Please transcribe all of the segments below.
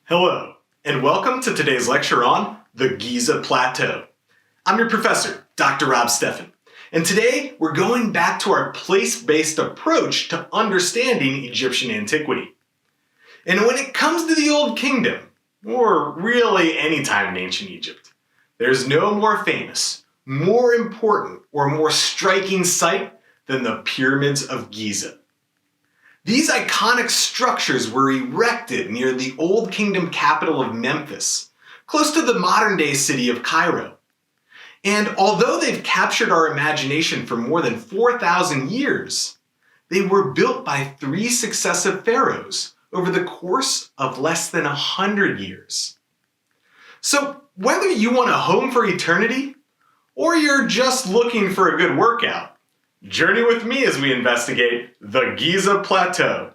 Hello, and welcome to today's lecture on the Giza Plateau. I'm your professor, Dr. Rob Steffen, and today we're going back to our place-based approach to understanding Egyptian antiquity. And when it comes to the Old Kingdom, or really any time in ancient Egypt, there's no more famous, more important, or more striking site than the pyramids of Giza. These iconic structures were erected near the Old Kingdom capital of Memphis, close to the modern-day city of Cairo. And although they've captured our imagination for more than 4,000 years, they were built by 3 successive pharaohs over the course of less than 100 years. So whether you want a home for eternity, or you're just looking for a good workout, journey with me as we investigate the Giza Plateau.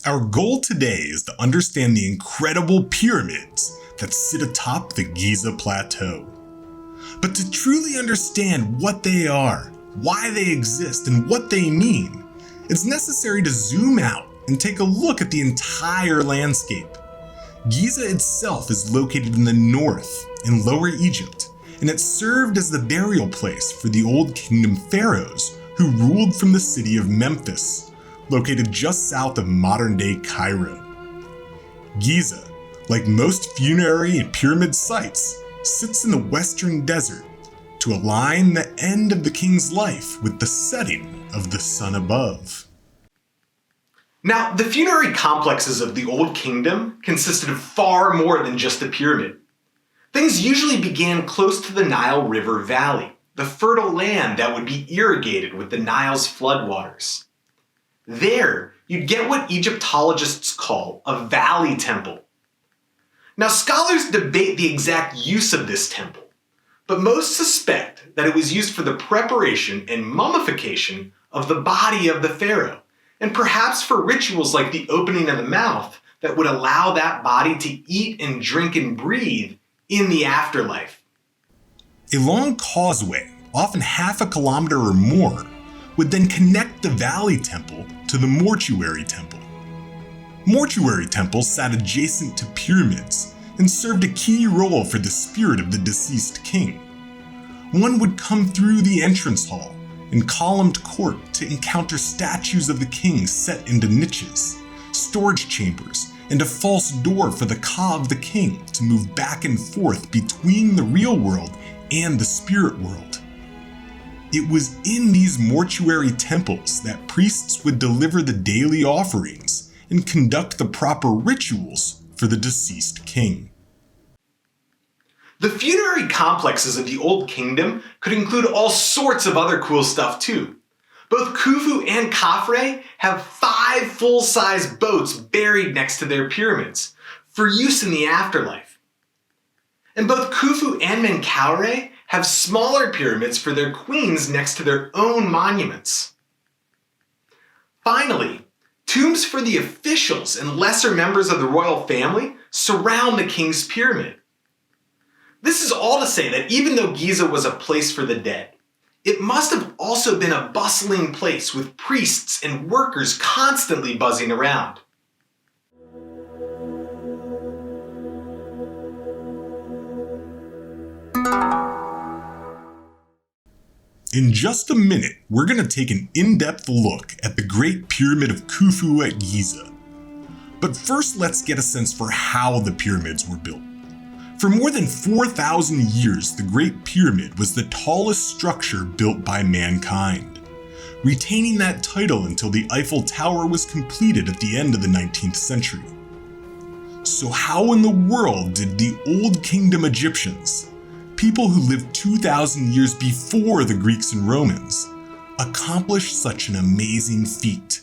Our goal today is to understand the incredible pyramids that sit atop the Giza Plateau. But to truly understand what they are, why they exist, and what they mean, it's necessary to zoom out and take a look at the entire landscape. Giza itself is located in the north in Lower Egypt, and it served as the burial place for the Old Kingdom pharaohs who ruled from the city of Memphis, located just south of modern-day Cairo. Giza, like most funerary and pyramid sites, sits in the western desert to align the end of the king's life with the setting of the sun above. Now, the funerary complexes of the Old Kingdom consisted of far more than just a pyramid. Things usually began close to the Nile River Valley, the fertile land that would be irrigated with the Nile's floodwaters. There, you'd get what Egyptologists call a valley temple. Now, scholars debate the exact use of this temple, but most suspect that it was used for the preparation and mummification of the body of the pharaoh, and perhaps for rituals like the opening of the mouth that would allow that body to eat and drink and breathe in the afterlife. A long causeway, often half a kilometer or more, would then connect the valley temple to the mortuary temple. Mortuary temples sat adjacent to pyramids and served a key role for the spirit of the deceased king. One would come through the entrance hall and columned court to encounter statues of the king set into niches, storage chambers, and a false door for the ka of the king to move back and forth between the real world and the spirit world. It was in these mortuary temples that priests would deliver the daily offerings and conduct the proper rituals for the deceased king. The funerary complexes of the Old Kingdom could include all sorts of other cool stuff too. Both Khufu and Khafre have 5 full-size boats buried next to their pyramids for use in the afterlife. And both Khufu and Menkaure have smaller pyramids for their queens next to their own monuments. Finally, tombs for the officials and lesser members of the royal family surround the king's pyramid. This is all to say that even though Giza was a place for the dead, it must have also been a bustling place with priests and workers constantly buzzing around. In just a minute, we're going to take an in-depth look at the Great Pyramid of Khufu at Giza. But first, let's get a sense for how the pyramids were built. For more than 4,000 years, the Great Pyramid was the tallest structure built by mankind, retaining that title until the Eiffel Tower was completed at the end of the 19th century. So how in the world did the Old Kingdom Egyptians, people who lived 2,000 years before the Greeks and Romans, accomplish such an amazing feat?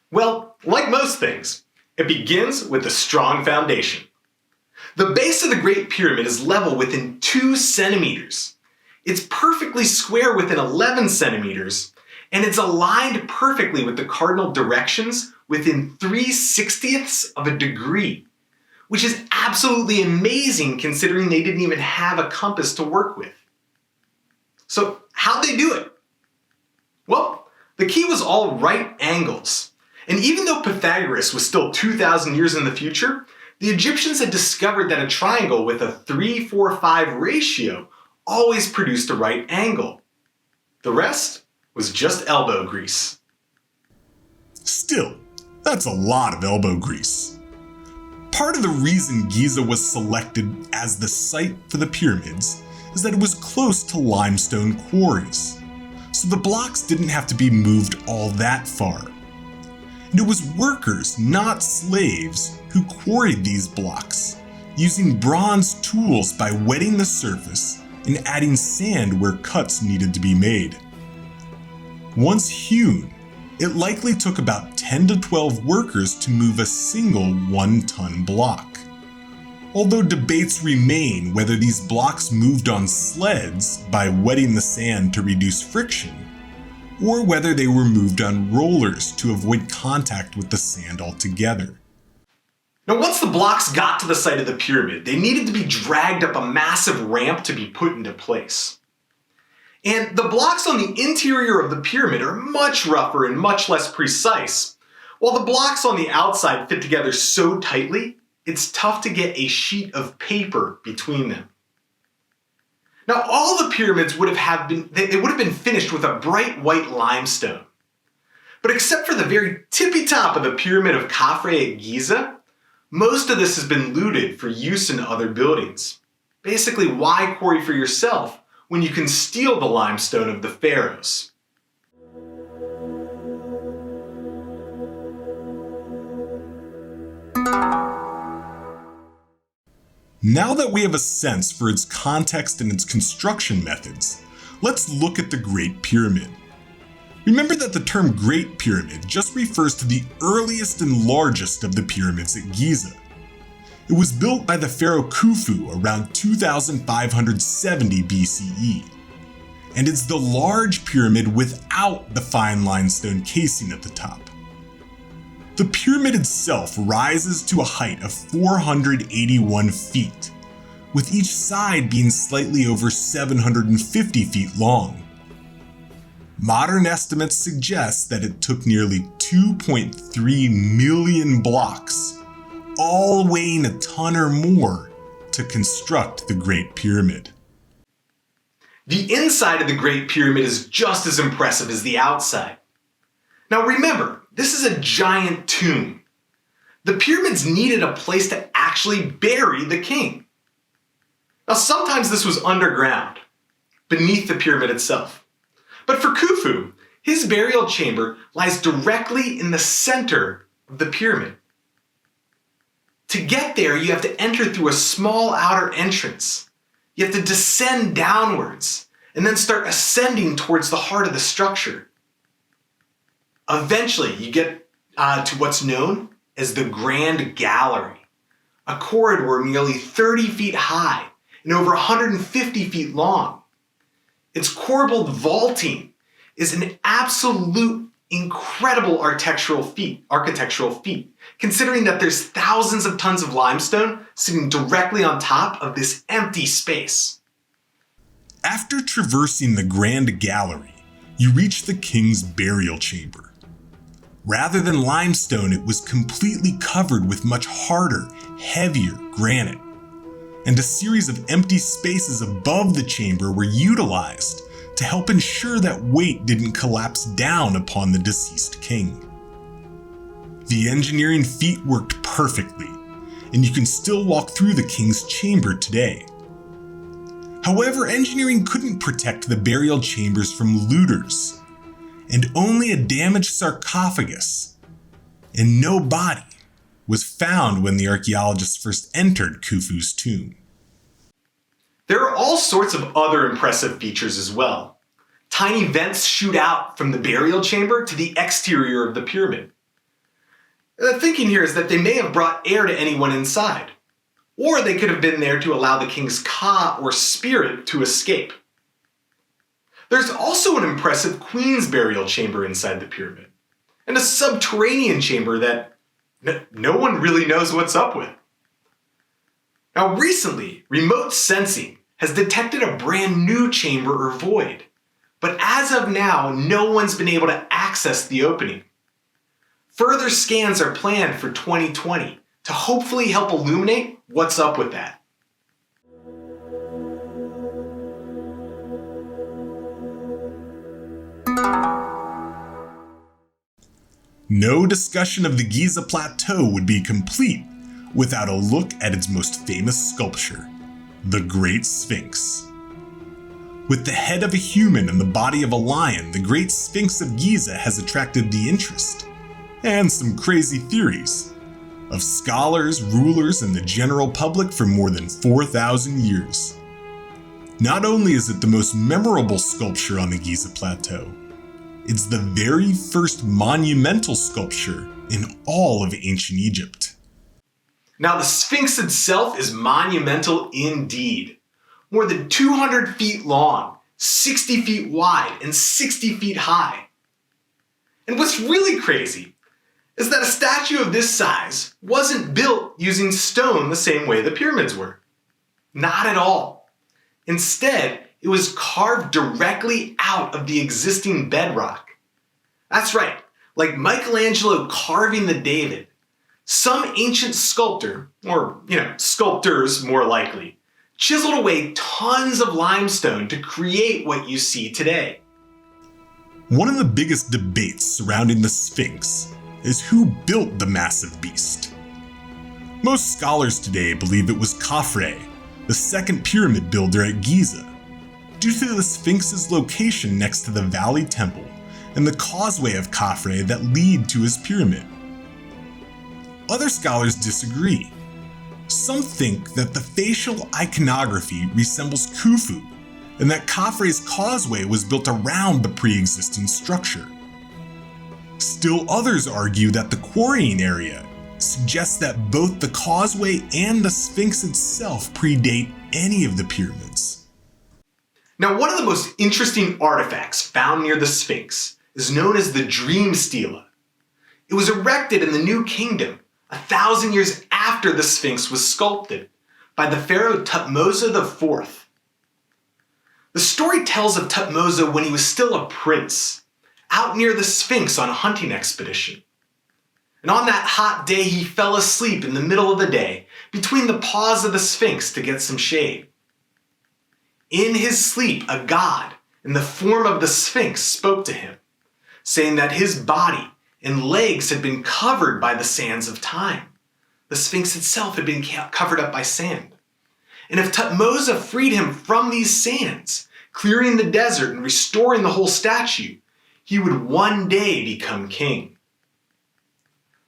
Well, like most things, it begins with a strong foundation. The base of the Great Pyramid is level within 2 centimeters. It's perfectly square within 11 centimeters, and it's aligned perfectly with the cardinal directions within 3/60ths of a degree, which is absolutely amazing considering they didn't even have a compass to work with. So how'd they do it? Well, the key was all right angles. And even though Pythagoras was still 2,000 years in the future, the Egyptians had discovered that a triangle with a 3-4-5 ratio always produced a right angle. The rest was just elbow grease. Still, that's a lot of elbow grease. Part of the reason Giza was selected as the site for the pyramids is that it was close to limestone quarries, so the blocks didn't have to be moved all that far. And it was workers, not slaves, who quarried these blocks, using bronze tools by wetting the surface and adding sand where cuts needed to be made. Once hewn, it likely took about 10 to 12 workers to move a single 1-ton block. Although debates remain whether these blocks moved on sleds by wetting the sand to reduce friction, or whether they were moved on rollers to avoid contact with the sand altogether. Now, once the blocks got to the site of the pyramid, they needed to be dragged up a massive ramp to be put into place. And the blocks on the interior of the pyramid are much rougher and much less precise, while the blocks on the outside fit together so tightly, it's tough to get a sheet of paper between them. Now, all the pyramids would have been finished with a bright white limestone. But except for the very tippy top of the pyramid of Khafre at Giza, most of this has been looted for use in other buildings. Basically, why quarry for yourself when you can steal the limestone of the pharaohs? Now that we have a sense for its context and its construction methods, let's look at the Great Pyramid. Remember that the term Great Pyramid just refers to the earliest and largest of the pyramids at Giza. It was built by the pharaoh Khufu around 2570 BCE, and it's the large pyramid without the fine limestone casing at the top. The pyramid itself rises to a height of 481 feet, with each side being slightly over 750 feet long. Modern estimates suggest that it took nearly 2.3 million blocks, all weighing a ton or more, to construct the Great Pyramid. The inside of the Great Pyramid is just as impressive as the outside. Now remember, this is a giant tomb. The pyramids needed a place to actually bury the king. Now sometimes this was underground, beneath the pyramid itself. But for Khufu, his burial chamber lies directly in the center of the pyramid. To get there, you have to enter through a small outer entrance. You have to descend downwards and then start ascending towards the heart of the structure. Eventually, you get to what's known as the Grand Gallery, a corridor nearly 30 feet high and over 150 feet long. Its corbelled vaulting is an absolute incredible architectural feat, considering that there's thousands of tons of limestone sitting directly on top of this empty space. After traversing the Grand Gallery, you reach the king's burial chamber. Rather than limestone, it was completely covered with much harder, heavier granite, and a series of empty spaces above the chamber were utilized to help ensure that weight didn't collapse down upon the deceased king. The engineering feat worked perfectly, and you can still walk through the king's chamber today. However, engineering couldn't protect the burial chambers from looters, and only a damaged sarcophagus and no body was found when the archaeologists first entered Khufu's tomb. There are all sorts of other impressive features as well. Tiny vents shoot out from the burial chamber to the exterior of the pyramid. The thinking here is that they may have brought air to anyone inside, or they could have been there to allow the king's ka or spirit to escape. There's also an impressive queen's burial chamber inside the pyramid, and a subterranean chamber that no one really knows what's up with. Now recently, remote sensing has detected a brand new chamber or void, but as of now, no one's been able to access the opening. Further scans are planned for 2020 to hopefully help illuminate what's up with that. No discussion of the Giza Plateau would be complete without a look at its most famous sculpture, the Great Sphinx. With the head of a human and the body of a lion, the Great Sphinx of Giza has attracted the interest, and some crazy theories, of scholars, rulers, and the general public for more than 4,000 years. Not only is it the most memorable sculpture on the Giza Plateau, it's the very first monumental sculpture in all of ancient Egypt. Now the Sphinx itself is monumental indeed. More than 200 feet long, 60 feet wide, and 60 feet high. And what's really crazy is that a statue of this size wasn't built using stone the same way the pyramids were. Not at all. Instead, it was carved directly out of the existing bedrock. That's right, like Michelangelo carving the David. Some ancient sculptor, or sculptors more likely, chiseled away tons of limestone to create what you see today. One of the biggest debates surrounding the Sphinx is who built the massive beast. Most scholars today believe it was Khafre, the second pyramid builder at Giza, due to the Sphinx's location next to the Valley Temple and the causeway of Khafre that lead to his pyramid. Other scholars disagree. Some think that the facial iconography resembles Khufu, and that Khafre's causeway was built around the pre-existing structure. Still others argue that the quarrying area suggests that both the causeway and the Sphinx itself predate any of the pyramids. Now, one of the most interesting artifacts found near the Sphinx is known as the Dream Stela. It was erected in the New Kingdom 1,000 years after the Sphinx was sculpted by the pharaoh Thutmose IV. The story tells of Thutmose when he was still a prince, out near the Sphinx on a hunting expedition. And on that hot day, he fell asleep in the middle of the day between the paws of the Sphinx to get some shade. In his sleep, a god in the form of the Sphinx spoke to him, saying that his body and legs had been covered by the sands of time. The Sphinx itself had been covered up by sand. And if Thutmose freed him from these sands, clearing the desert and restoring the whole statue, he would one day become king.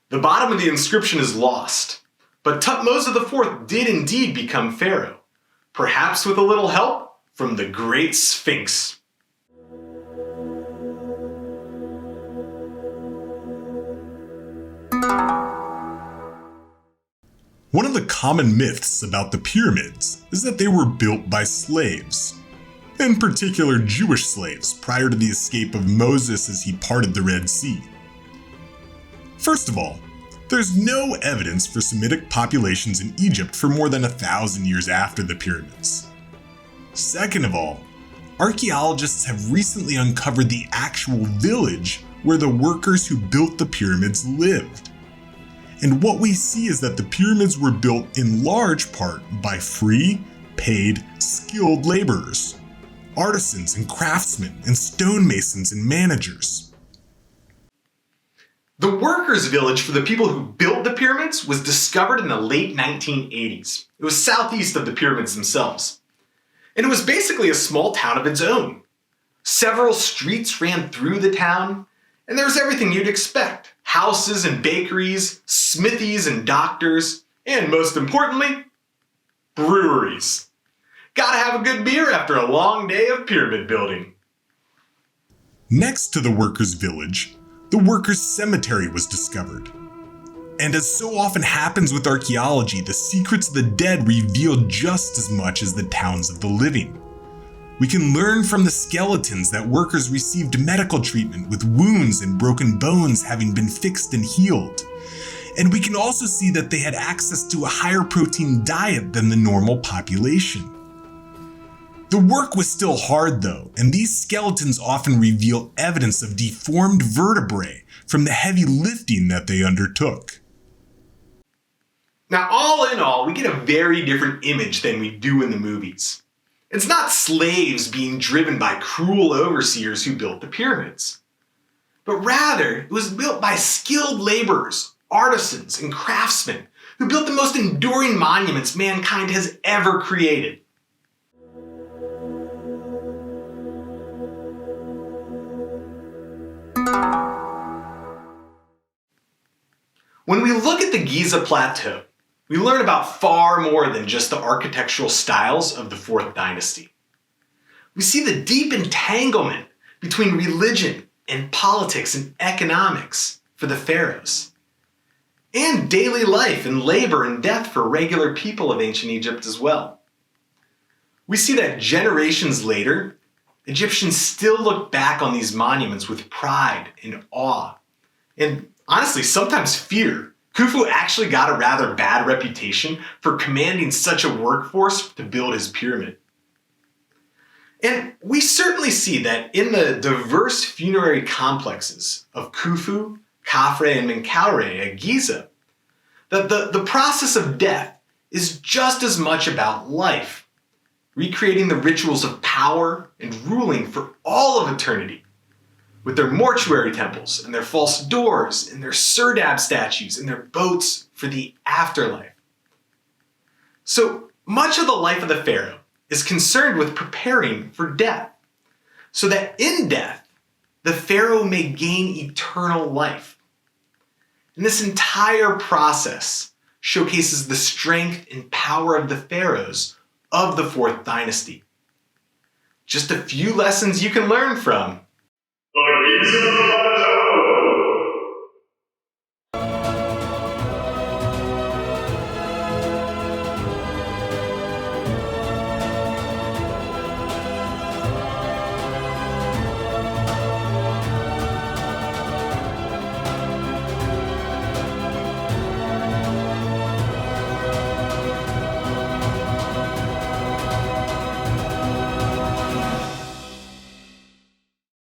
The bottom of the inscription is lost, but Thutmose IV did indeed become pharaoh, perhaps with a little help from the Great Sphinx. One of the common myths about the pyramids is that they were built by slaves, in particular Jewish slaves, prior to the escape of Moses as he parted the Red Sea. First of all, there's no evidence for Semitic populations in Egypt for more than 1,000 years after the pyramids. Second of all, archaeologists have recently uncovered the actual village where the workers who built the pyramids lived. And what we see is that the pyramids were built in large part by free, paid, skilled laborers, artisans and craftsmen, and stonemasons and managers. The workers' village for the people who built the pyramids was discovered in the late 1980s. It was southeast of the pyramids themselves. And it was basically a small town of its own. Several streets ran through the town, and there was everything you'd expect. Houses and bakeries, smithies and doctors, and most importantly, breweries. Gotta have a good beer after a long day of pyramid building. Next to the workers' village, the workers' cemetery was discovered. And as so often happens with archaeology, the secrets of the dead reveal just as much as the towns of the living. We can learn from the skeletons that workers received medical treatment with wounds and broken bones having been fixed and healed. And we can also see that they had access to a higher protein diet than the normal population. The work was still hard though, and these skeletons often reveal evidence of deformed vertebrae from the heavy lifting that they undertook. Now, all in all, we get a very different image than we do in the movies. It's not slaves being driven by cruel overseers who built the pyramids, but rather it was built by skilled laborers, artisans, and craftsmen who built the most enduring monuments mankind has ever created. When we look at the Giza Plateau, we learn about far more than just the architectural styles of the 4th dynasty. We see the deep entanglement between religion and politics and economics for the pharaohs, and daily life and labor and death for regular people of ancient Egypt as well. We see that generations later, Egyptians still look back on these monuments with pride and awe, and honestly, sometimes fear. Khufu actually got a rather bad reputation for commanding such a workforce to build his pyramid. And we certainly see that in the diverse funerary complexes of Khufu, Khafre, and Menkaure at Giza, that the process of death is just as much about life, recreating the rituals of power and ruling for all of eternity, with their mortuary temples and their false doors and their Serdab statues and their boats for the afterlife. So much of the life of the pharaoh is concerned with preparing for death, so that in death, the pharaoh may gain eternal life. And this entire process showcases the strength and power of the pharaohs of the 4th dynasty. Just a few lessons you can learn from The Giza Plateau.